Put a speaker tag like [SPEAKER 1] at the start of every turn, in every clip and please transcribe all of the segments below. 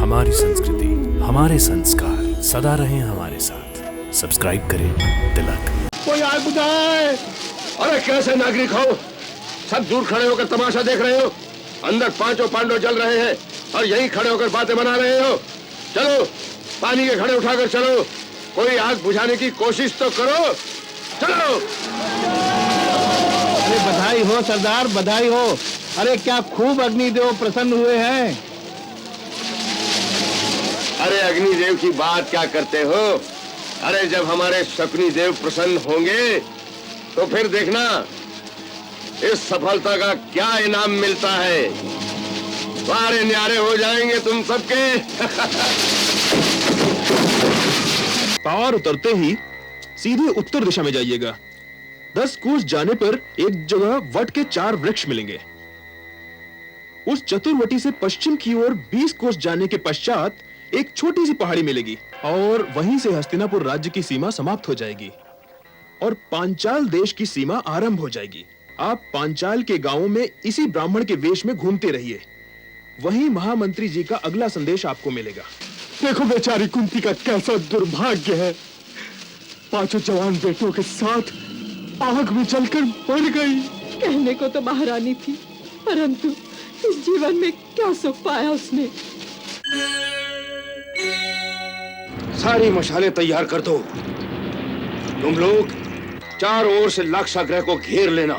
[SPEAKER 1] हमारी संस्कृति, हमारे संस्कार सदा रहें हमारे साथ। सब्सक्राइब करें तिलक।
[SPEAKER 2] कोई आग बुझाए।
[SPEAKER 3] अरे कैसे नागरिक हो, सब दूर खड़े होकर तमाशा देख रहे हो। अंदर पांचों पांडव जल रहे हैं और यहीं खड़े होकर बातें बना रहे हो। चलो पानी के घड़े उठाकर चलो, कोई आग बुझाने की कोशिश तो करो। चलो।
[SPEAKER 2] अरे बधाई हो सरदार, बधाई हो। अरे क्या खूब अग्निदेव प्रसन्न हुए हैं।
[SPEAKER 3] अरे अग्निदेव की बात क्या करते हो। अरे जब हमारे शकुनी देव प्रसन्न होंगे तो फिर देखना इस सफलता का क्या इनाम मिलता है। सारे न्यारे हो जाएंगे तुम सबके।
[SPEAKER 4] पार उतरते ही सीधे उत्तर दिशा में जाइएगा। 10 कोस जाने पर एक जगह वट के 4 वृक्ष मिलेंगे। उस चतुर्वटी से पश्चिम की ओर 20 कोस जाने के पश्चात एक छोटी सी पहाड़ी मिलेगी और वहीं से हस्तिनापुर राज्य की सीमा समाप्त हो जाएगी और पांचाल देश की सीमा आरंभ हो जाएगी। आप पांचाल के गांवों में इसी ब्राह्मण के वेश में घूमते रहिए। वहीं महामंत्री जी का अगला संदेश आपको मिलेगा।
[SPEAKER 2] देखो बेचारी कुंती का कैसा दुर्भाग्य है। 5 जवान बेटों के साथ आग में जलकर मर गई।
[SPEAKER 5] कहने को तो महारानी थी, परंतु इस जीवन में क्या सुख पाया उसने।
[SPEAKER 3] सारी मशालें तैयार कर दो। तुम लोग चारों ओर से लाक्षागृह को घेर लेना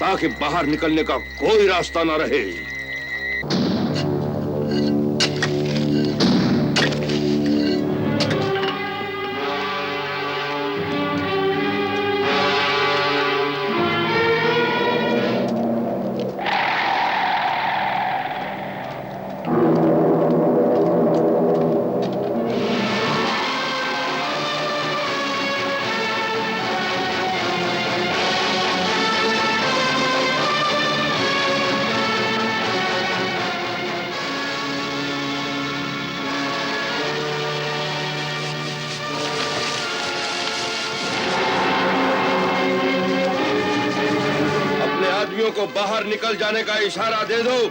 [SPEAKER 3] ताकि बाहर निकलने का कोई रास्ता ना रहे। को बाहर निकल जाने का इशारा दे दो।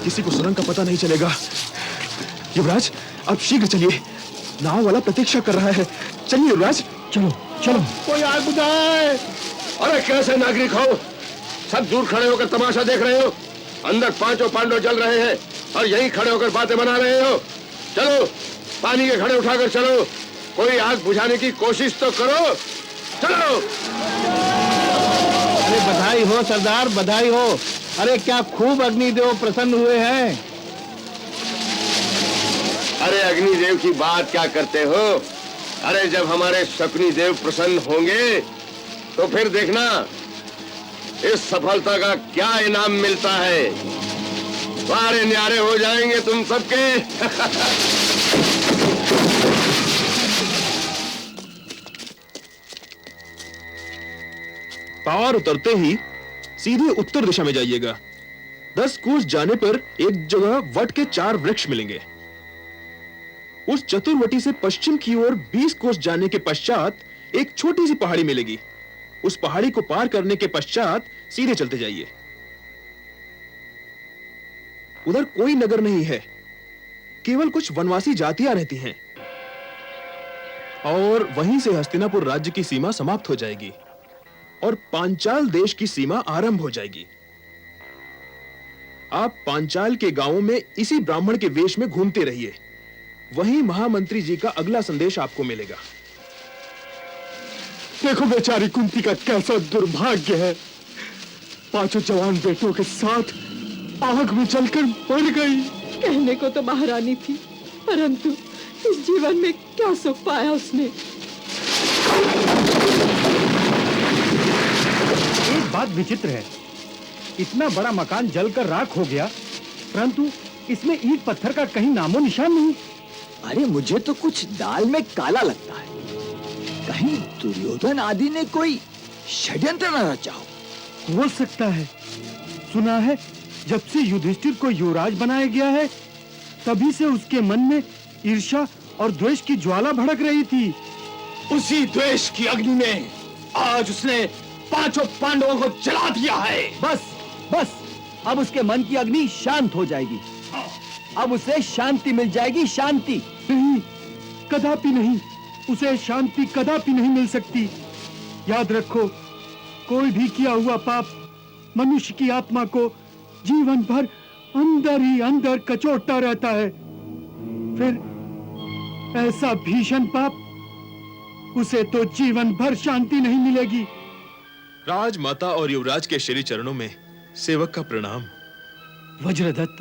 [SPEAKER 4] किसी को सुरंग का पता नहीं चलेगा। युवराज अब शीघ्र चलिए, नाव वाला प्रतीक्षा कर रहा है। चलिए युवराज, चलो चलो।
[SPEAKER 2] कोई आग बुझाए।
[SPEAKER 3] अरे कैसे नागरिक हो, सब दूर खड़े होकर तमाशा देख रहे हो। अंदर पांचों पांडव जल रहे हैं और यहीं खड़े होकर बातें बना रहे हो। चलो पानी के घड़े उठाकर चलो, कोई आग बुझाने की कोशिश तो करो। चलो।
[SPEAKER 2] अरे बधाई हो सरदार, बधाई हो। अरे क्या खूब अग्निदेव प्रसन्न हुए हैं।
[SPEAKER 3] अरे अग्निदेव की बात क्या करते हो? अरे जब हमारे शकुनी देव प्रसन्न होंगे तो फिर देखना इस सफलता का क्या इनाम मिलता है। सारे न्यारे हो जाएंगे तुम सबके।
[SPEAKER 4] पावर उतरते ही सीधे उत्तर दिशा में जाइएगा। 10 कोस जाने पर एक जगह वट के 4 वृक्ष मिलेंगे। उस चतुर्वटी से पश्चिम की ओर 20 कोस जाने के पश्चात एक छोटी सी पहाड़ी मिलेगी। उस पहाड़ी को पार करने के पश्चात सीधे चलते जाइए। उधर कोई नगर नहीं है, केवल कुछ वनवासी जातियां रहती हैं। और वहीं से हस्तिनापुर राज्य की सीमा समाप्त हो जाएगी और पांचाल देश की सीमा आरंभ हो जाएगी। आप पांचाल के गांवों में इसी ब्राह्मण के वेश में घूमते रहिए। वहीं महामंत्री जी का अगला संदेश आपको मिलेगा।
[SPEAKER 2] देखो बेचारी कुंती का कैसा दुर्भाग्य है। 5 जवान बेटों के साथ आग में जलकर मर गई।
[SPEAKER 5] कहने को तो महारानी थी, परंतु इस जीवन में क्या सुख पाया उसने।
[SPEAKER 6] एक बात विचित्र है, इतना बड़ा मकान जलकर राख हो गया, परंतु इसमें ईंट पत्थर का कहीं नामो निशान नहीं।
[SPEAKER 7] अरे मुझे तो कुछ दाल में काला लगता है। कहीं दुर्योधन आदि ने कोई षड्यंत्र न रचा हो।
[SPEAKER 6] हो सकता है। सुना है जब से युधिष्ठिर को युवराज बनाया गया है, तभी से उसके मन में ईर्ष्या और द्वेष की ज्वाला भड़क रही थी।
[SPEAKER 2] उसी द्वेष की अग्नि में आज उसने 5 पांडवों को जला दिया है।
[SPEAKER 7] बस अब उसके मन की अग्नि शांत हो जाएगी। अब उसे शांति मिल जाएगी, शांति।
[SPEAKER 6] नहीं, कदापि नहीं, उसे शांति कदापि नहीं मिल सकती। याद रखो, कोई भी किया हुआ पाप मनुष्य की आत्मा को जीवन भर अंदर ही अंदर कचोटता रहता है। फिर ऐसा भीषण पाप, उसे तो जीवन भर शांति नहीं मिलेगी।
[SPEAKER 4] राजमाता और युवराज के श्री चरणों में सेवक का प्रणाम।
[SPEAKER 8] वज्रदत्त,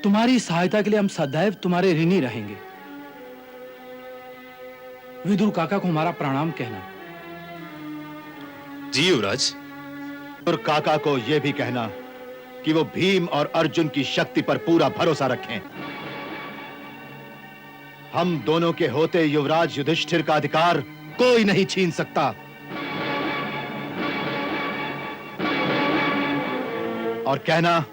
[SPEAKER 8] तुम्हारी सहायता के लिए हम सदैव तुम्हारे ऋणी रहेंगे। विदुर काका को हमारा प्रणाम कहना।
[SPEAKER 4] जी युवराज।
[SPEAKER 9] और काका को यह भी कहना कि वो भीम और अर्जुन की शक्ति पर पूरा भरोसा रखें। हम दोनों के होते युवराज युधिष्ठिर का अधिकार कोई नहीं छीन सकता। और कहना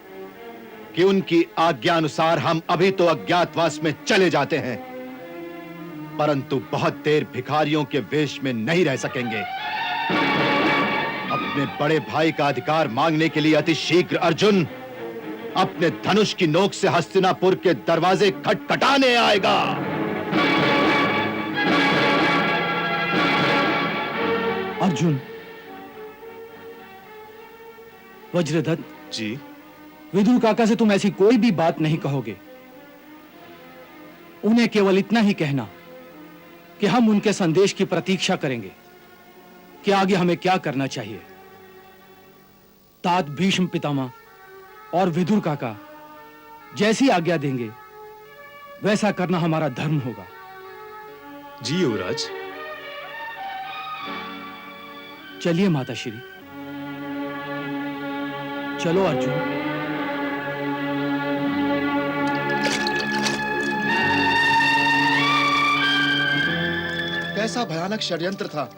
[SPEAKER 9] कि उनकी आज्ञा अनुसार हम अभी तो अज्ञातवास में चले जाते हैं, परंतु बहुत देर भिखारियों के वेश में नहीं रह सकेंगे। अपने बड़े भाई का अधिकार मांगने के लिए अति शीघ्र अर्जुन अपने धनुष की नोक से हस्तिनापुर के दरवाजे खटखटाने आएगा।
[SPEAKER 8] अर्जुन, वज्रदत्त
[SPEAKER 4] जी।
[SPEAKER 8] विदुर काका से तुम ऐसी कोई भी बात नहीं कहोगे। उन्हें केवल इतना ही कहना कि हम उनके संदेश की प्रतीक्षा करेंगे कि आगे हमें क्या करना चाहिए। तात भीष्म पितामह और विदुर काका जैसी आज्ञा देंगे वैसा करना हमारा धर्म होगा।
[SPEAKER 4] जी युवराज।
[SPEAKER 8] चलिए माताश्री, चलो अर्जुन।
[SPEAKER 9] कैसा भयानक षड्यंत्र था।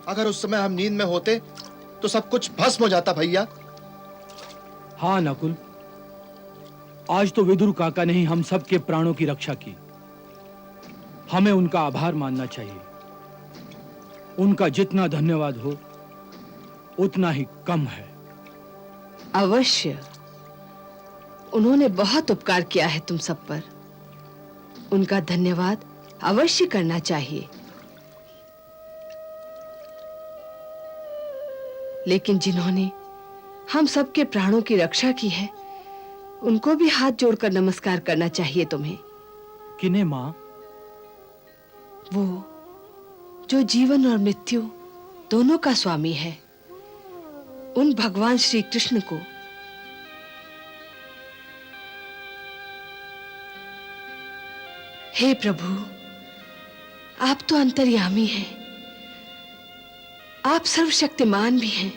[SPEAKER 9] अगर उस समय हम नींद में होते तो सब कुछ भस्म हो जाता भैया।
[SPEAKER 8] हाँ नकुल, आज तो विदुर काका ने ही हम सब के प्राणों की रक्षा की। हमें उनका आभार मानना चाहिए। उनका जितना धन्यवाद हो उतना ही कम है।
[SPEAKER 10] अवश्य, उन्होंने बहुत उपकार किया है तुम सब पर। उनका धन्यवाद अवश्य करना चाहिए। लेकिन जिन्होंने हम सबके प्राणों की रक्षा की है, उनको भी हाथ जोड़कर नमस्कार करना चाहिए तुम्हें।
[SPEAKER 8] किन्हें मां?
[SPEAKER 10] वो जो जीवन और मृत्यु दोनों का स्वामी है, उन भगवान श्री कृष्ण को। हे प्रभु, आप तो अंतर्यामी हैं, आप सर्वशक्तिमान भी हैं।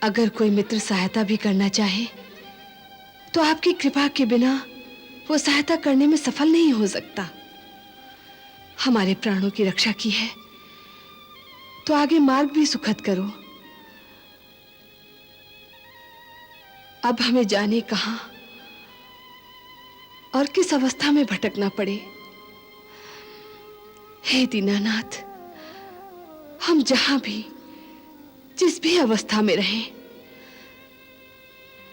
[SPEAKER 10] अगर कोई मित्र सहायता भी करना चाहे तो आपकी कृपा के बिना वो सहायता करने में सफल नहीं हो सकता। हमारे प्राणों की रक्षा की है तो आगे मार्ग भी सुखद करो। अब हमें जाने कहां और किस अवस्था में भटकना पड़े। हे दीनानाथ, हम जहां भी जिस भी अवस्था में रहें,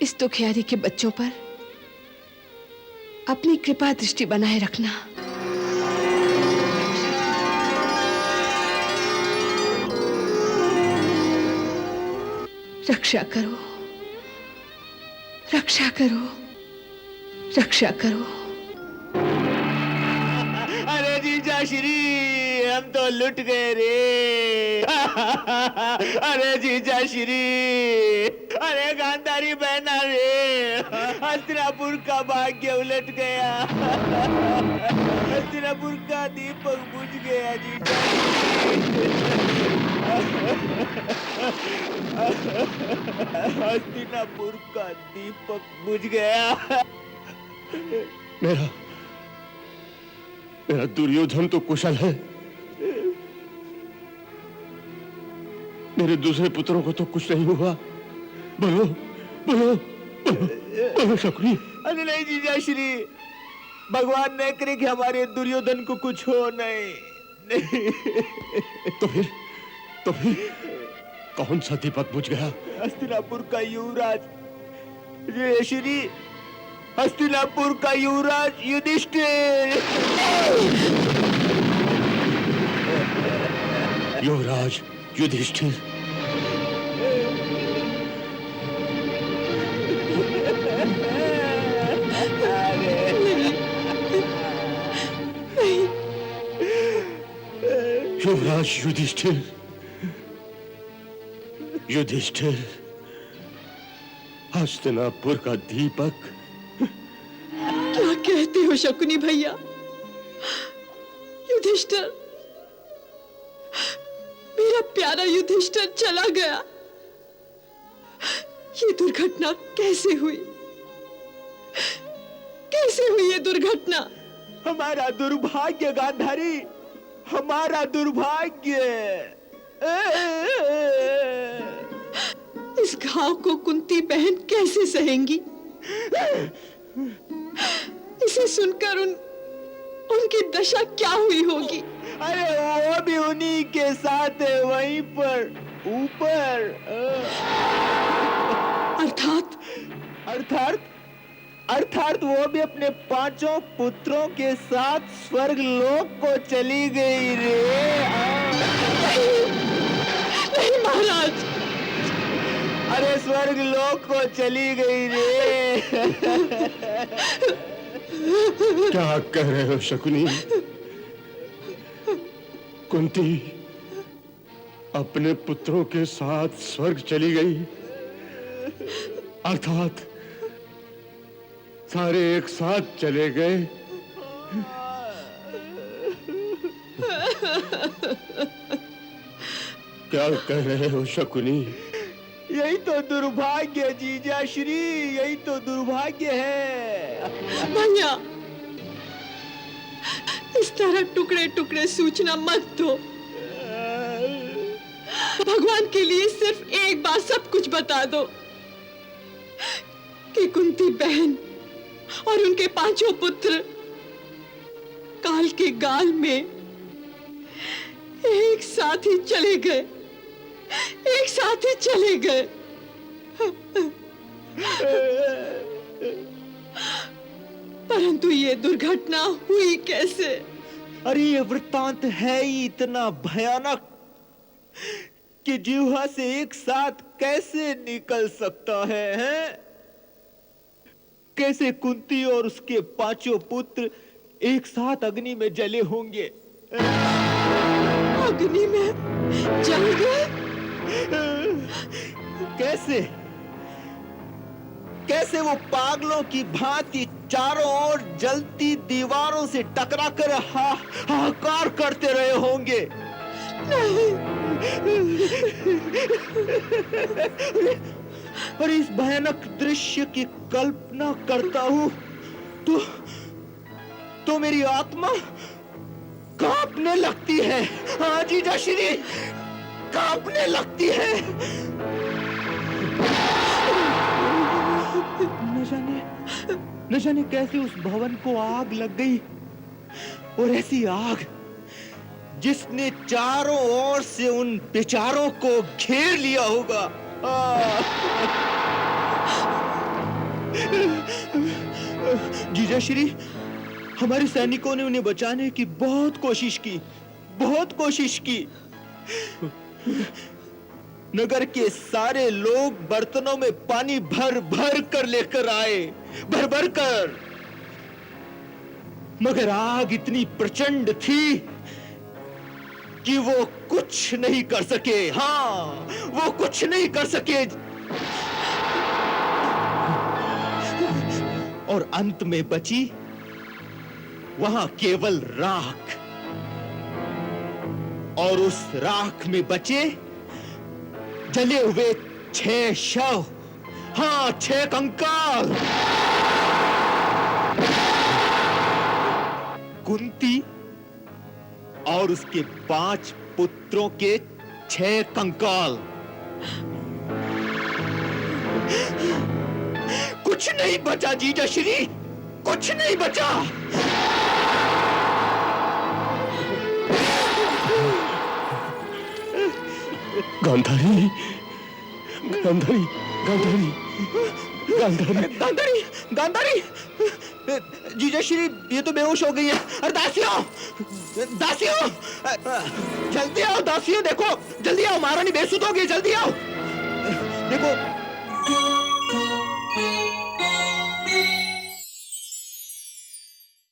[SPEAKER 10] इस दुखियारी के बच्चों पर अपनी कृपा दृष्टि बनाए रखना। रक्षा करो, रक्षा करो, रक्षा करो।
[SPEAKER 2] अरे जीजा श्री, हम तो लुट गए रे। अरे जीजा श्री, अरे गांधारी बहना रे, हस्तिनापुर का भाग्य उलट गया। हस्तिनापुर का दीपक बुझ गया जीजा। हस्तिनापुर का दीपक बुझ गया।
[SPEAKER 3] मेरा दुर्योधन तो कुशल है, मेरे दूसरे पुत्रों को तो कुछ नहीं हुआ। बोलो बोलो बोलो, बोलो शकुनी।
[SPEAKER 2] अरे नहीं जीजा श्री, भगवान ने करे कि हमारे दुर्योधन को कुछ हो नहीं।
[SPEAKER 3] तो फिर कौन सा दीपक बुझ गया?
[SPEAKER 2] हस्तिनापुर का युवराज जय श्री, हस्तिनापुर का युवराज युधिष्ठिर।
[SPEAKER 3] युवराज युधिष्ठिर? युवराज युधिष्ठिर, युधिष्ठिर, हस्तिनापुर का दीपक।
[SPEAKER 5] क्या कहते हो शकुनी भैया? युधिष्ठिर, मेरा प्यारा युधिष्ठिर चला गया। ये दुर्घटना कैसे हुई? कैसे हुई ये दुर्घटना?
[SPEAKER 2] हमारा दुर्भाग्य गांधारी, हमारा दुर्भाग्य।
[SPEAKER 5] इस घाव को कुंती बहन कैसे सहेंगी? इसे सुनकर उनकी दशा क्या हुई होगी?
[SPEAKER 2] अरे वो भी उन्हीं के साथ है, वहीं पर ऊपर।
[SPEAKER 5] अर्थात
[SPEAKER 2] अर्थात वो भी अपने 5 पुत्रों के साथ स्वर्ग लोक को चली गई रे।
[SPEAKER 5] नहीं महाराज,
[SPEAKER 2] अरे स्वर्ग लोक को चली गई रे।
[SPEAKER 3] क्या कह रहे हो शकुनी? कुंती अपने पुत्रों के साथ स्वर्ग चली गई, अर्थात सारे एक साथ चले गए। क्या कह रहे हो शकुनी?
[SPEAKER 2] यही तो दुर्भाग्य जीजा श्री, यही तो दुर्भाग्य है।
[SPEAKER 5] भैया, इस तरह टुकड़े टुकड़े सूचना मत दो। भगवान के लिए सिर्फ एक बार सब कुछ बता दो कि कुंती बहन और उनके 5 पुत्र काल के गाल में एक साथ ही चले गए, एक साथ ही चले गए। परंतु ये दुर्घटना हुई कैसे?
[SPEAKER 2] अरे ये वृत्तांत है ही इतना भयानक कि जीवा से एक साथ कैसे निकल सकता है? कैसे कुंती और उसके 5 पुत्र एक साथ अग्नि में जले होंगे?
[SPEAKER 5] अग्नि में जल गए?
[SPEAKER 2] कैसे? कैसे वो पागलों की भांति चारों ओर जलती दीवारों से टकराकर हाहाकार करते रहे होंगे। और इस भयानक दृश्य की कल्पना करता हूं तो मेरी आत्मा कांपने लगती है। हाँ जीजा श्री, कांपने लगती है। न जाने कैसे उस भवन को आग लग गई, और ऐसी आग जिसने चारों ओर से उन बेचारों को घेर लिया होगा। जीजा श्री, हमारे सैनिकों ने उन्हें बचाने की बहुत कोशिश की। नगर के सारे लोग बर्तनों में पानी भर भर कर लेकर आए, भर कर। मगर आग इतनी प्रचंड थी कि वो कुछ नहीं कर सके। हाँ, वो कुछ नहीं कर सके। और अंत में बची वहां केवल राख, और उस राख में बचे जले हुए 6 शव। हाँ, 6 कंकाल। कुंती और उसके 5 पुत्रों के 6 कंकाल। कुछ नहीं बचा जीजा श्री, कुछ नहीं बचा।
[SPEAKER 3] गांधारी, गांधारी, गांधारी, गांधारी,
[SPEAKER 2] गांधारी, गांधारी। जीजा श्री, ये तो बेहोश हो गई है। अरे दासियों, दासियों, जल्दी आओ दासियों, देखो जल्दी आओ, महारानी बेसुध हो गई, जल्दी आओ। देखो